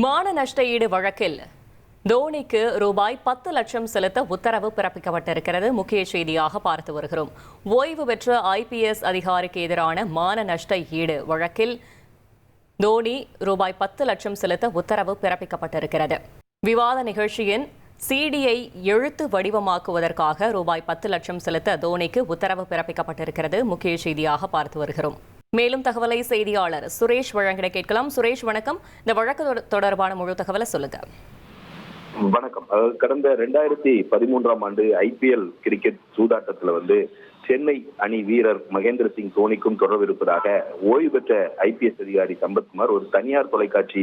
மான நஷ்ட ஈடு வழக்கில் தோனிக்கு ரூபாய் 10 லட்சம் செலுத்த உத்தரவு பிறப்பிக்கப்பட்டிருக்கிறது. முக்கிய செய்தியாக பார்த்து வருகிறோம். ஓய்வு பெற்ற IPS அதிகாரிக்கு எதிரான மான நஷ்ட ஈடு வழக்கில் தோனி ரூபாய் 10 லட்சம் செலுத்த உத்தரவு பிறப்பிக்கப்பட்டிருக்கிறது. விவாத நிகழ்ச்சியின் CD-யை எழுத்து வடிவமாக்குவதற்காக ரூபாய் 10 லட்சம் செலுத்த தோனிக்கு உத்தரவு பிறப்பிக்கப்பட்டிருக்கிறது. முக்கிய செய்தியாக பார்த்து வருகிறோம். மேலும் தகவலை செய்தியாளர் சுரேஷ் வழங்கிட கேட்கலாம். சுரேஷ் வணக்கம். இந்த வழக்கு தொடர்பான முழு தகவலை சொல்லுங்க. வணக்கம். கடந்த 2013ஆம் ஆண்டு IPL கிரிக்கெட் சூதாட்டத்துல சென்னை அணி வீரர் மகேந்திர சிங் தோனிக்கும் தொடர்பு இருப்பதாக ஓய்வு பெற்ற IPS அதிகாரி சம்பத்குமார் ஒரு தனியார் தொலைக்காட்சி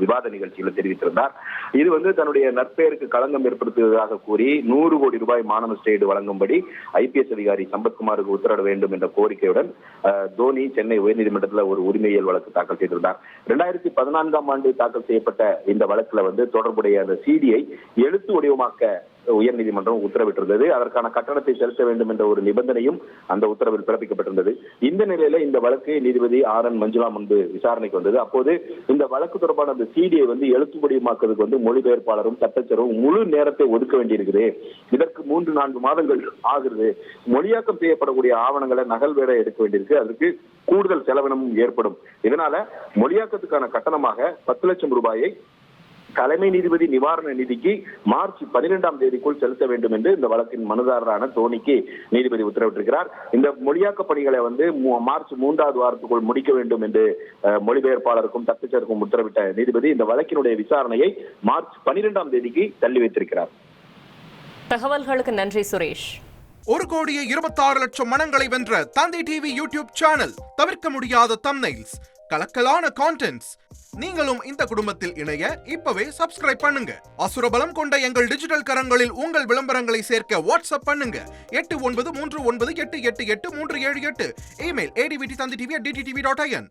விவாத நிகழ்ச்சியில தெரிவித்திருந்தார். இது தன்னுடைய நற்பெயருக்கு களங்கம் ஏற்படுத்துவதாக கூறி 100 கோடி ரூபாய் மான நஷ்ட ஈடு வழங்கும்படி IPS அதிகாரி சம்பத்குமாருக்கு உத்தரவிட வேண்டும் என்ற கோரிக்கையுடன் தோனி சென்னை உயர்நீதிமன்றத்தில் ஒரு உரிமையியல் வழக்கு தாக்கல் செய்திருந்தார். 2014ஆம் ஆண்டு தாக்கல் செய்யப்பட்ட இந்த வழக்குல தொடர்புடைய அந்த CD-யை எழுத்து வடிவமாக்க உயர்நீதிமன்றம் உத்தரவிட்டிருந்தது. அதற்கான கட்டணத்தை செலுத்த வேண்டும் என்ற ஒரு நிபந்தனையும் அந்த உத்தரவில் பிறப்பிக்கப்பட்டிருந்தது. இந்த நிலையில இந்த வழக்கு நீதிபதி RN மஞ்சுளா முன்பு விசாரணைக்கு வந்தது. அப்போது இந்த வழக்கு தொடர்பான அந்த CD-யை எழுத்து வடிவமாக்குறதுக்கு மொழிபெயர்ப்பாளரும் சட்டச்சரும் முழு நேரத்தை ஒதுக்க வேண்டியிருக்குது. இதற்கு 3-4 மாதங்கள் ஆகுது. மொழியாக்கம் செய்யப்படக்கூடிய ஆவணங்களை நகல் வேற எடுக்க வேண்டியிருக்கு. அதற்கு கூடுதல் செலவினமும் ஏற்படும். இதனால மொழியாக்கத்துக்கான கட்டணமாக 10 லட்சம் ரூபாயை தலைமை நீதிபதி நிவாரண நிதிக்கு மார்ச் 12ஆம் தேதிக்குள் செலுத்த வேண்டும் என்று இந்த வழக்கின் மனுதாரரான தோனிக்கு நீதிபதி உத்தரவிட்டிருக்கிறார். இந்த மொழியாக்க பணிகளை மார்ச் 3வது வாரத்துக்குள் முடிக்க வேண்டும் என்று மொழிபெயர்ப்பாளருக்கும் தட்டச்சருக்கும் உத்தரவிட்ட நீதிபதி இந்த வழக்கினுடைய விசாரணையை மார்ச் 12ஆம் தேதிக்கு தள்ளி வைத்திருக்கிறார். தகவல்களுக்கு நன்றி சுரேஷ். 1,26,00,000 மனங்களை வென்ற தந்தி டிவி யூடியூப் சேனல். தவிர்க்க முடியாத தம்ப்நெயில்ஸ், கலக்கலான கான்டென்ட்ஸ். நீங்களும் இந்த குடும்பத்தில் இணைய இப்பவே சப்ஸ்கிரைப் பண்ணுங்க. அசுரபலம் கொண்ட எங்கள் டிஜிட்டல் கரங்களில் உங்கள் விளம்பரங்களை சேர்க்க வாட்ஸ்அப் பண்ணுங்க. 893988883778. Email advttv@dttv.in.